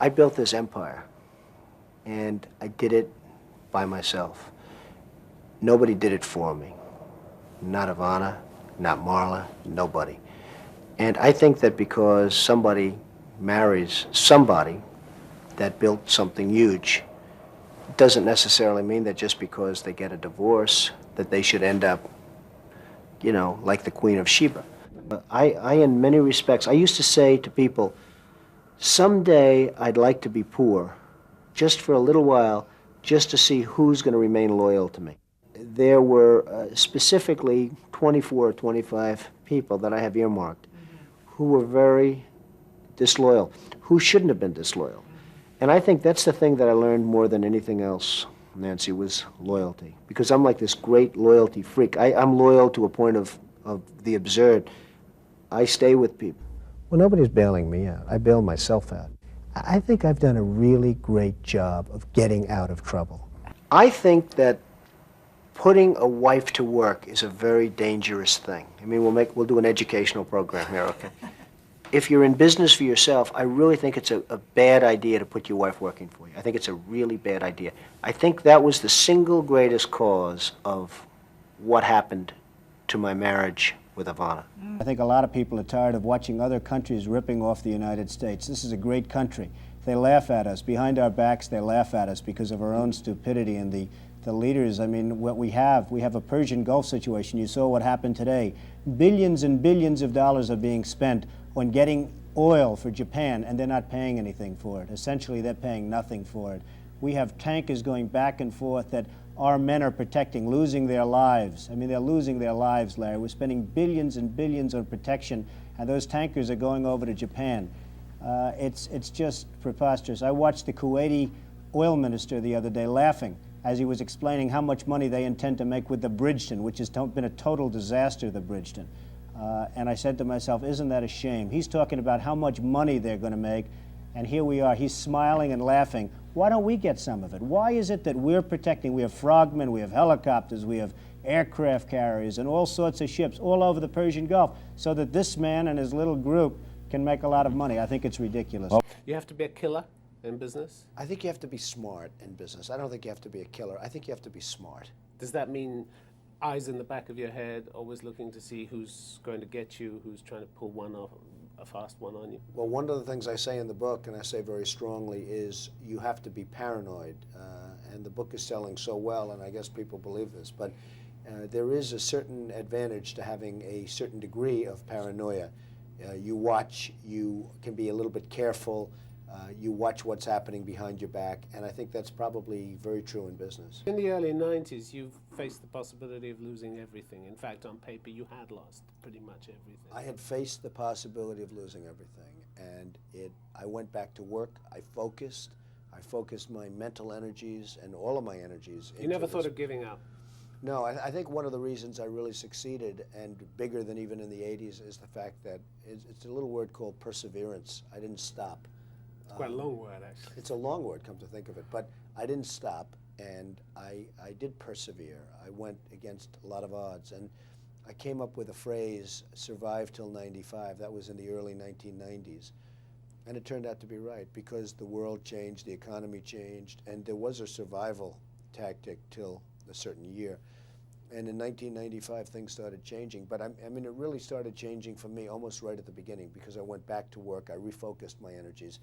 I built this empire, and I did it by myself. Nobody did it for me. Not Ivana, not Marla, nobody. And I think that because somebody marries somebody that built something huge, it doesn't necessarily mean that just because they get a divorce that they should end up, like the Queen of Sheba. I, in many respects, I used to say to people, someday I'd like to be poor, just for a little while, just to see who's going to remain loyal to me. There were specifically 24 or 25 people that I have earmarked who were very disloyal, who shouldn't have been disloyal. And I think that's the thing that I learned more than anything else, Nancy, was loyalty. Because I'm like this great loyalty freak. I'm loyal to a point of the absurd. I stay with people. Well, nobody's bailing me out. I bail myself out. I think I've done a really great job of getting out of trouble. I think that putting a wife to work is a very dangerous thing. I mean, we'll do an educational program here, okay? If you're in business for yourself, I really think it's a bad idea to put your wife working for you. I think it's a really bad idea. I think that was the single greatest cause of what happened to my marriage with Ivana. I think a lot of people are tired of watching other countries ripping off the United States. This is a great country. They laugh at us. Behind our backs, they laugh at us because of our own stupidity and the leaders. I mean, what we have a Persian Gulf situation. You saw what happened today. Billions and billions of dollars are being spent on getting oil for Japan, and they're not paying anything for it. Essentially, they're paying nothing for it. We have tankers going back and forth that our men are protecting, losing their lives. I mean, they're losing their lives, Larry. We're spending billions and billions on protection, and those tankers are going over to Japan. It's just preposterous. I watched the Kuwaiti oil minister the other day laughing as he was explaining how much money they intend to make with the Bridgeton, which has been a total disaster, the Bridgeton. And I said to myself, isn't that a shame? He's talking about how much money they're going to make, and here we are. He's smiling and laughing. Why don't we get some of it? Why is it that we're protecting? We have frogmen, we have helicopters, we have aircraft carriers, and all sorts of ships all over the Persian Gulf, so that this man and his little group can make a lot of money. I think it's ridiculous. You have to be a killer in business? I think you have to be smart in business. I don't think you have to be a killer. I think you have to be smart. Does that mean eyes in the back of your head, always looking to see who's going to get you, who's trying to pull one off, a fast one on you? Well, one of the things I say in the book, and I say very strongly, is you have to be paranoid. And the book is selling so well, and I guess people believe this, but there is a certain advantage to having a certain degree of paranoia. You watch, you can be a little bit careful, you watch what's happening behind your back, and I think that's probably very true in business. In the early 90s, you faced the possibility of losing everything. In fact, on paper, you had lost pretty much everything. I had faced the possibility of losing everything, and I went back to work. I focused my mental energies and all of my energies. You never thought of giving up? No, I think one of the reasons I really succeeded, and bigger than even in the 80s, is the fact that it's a little word called perseverance. I didn't stop. It's quite a long word, actually. It's a long word, come to think of it, but I didn't stop, and I did persevere. I went against a lot of odds, and I came up with a phrase, survive till 95. That was in the early 1990s. And it turned out to be right, because the world changed, the economy changed, and there was a survival tactic till a certain year. And in 1995, things started changing. But I mean, it really started changing for me almost right at the beginning, because I went back to work, I refocused my energies.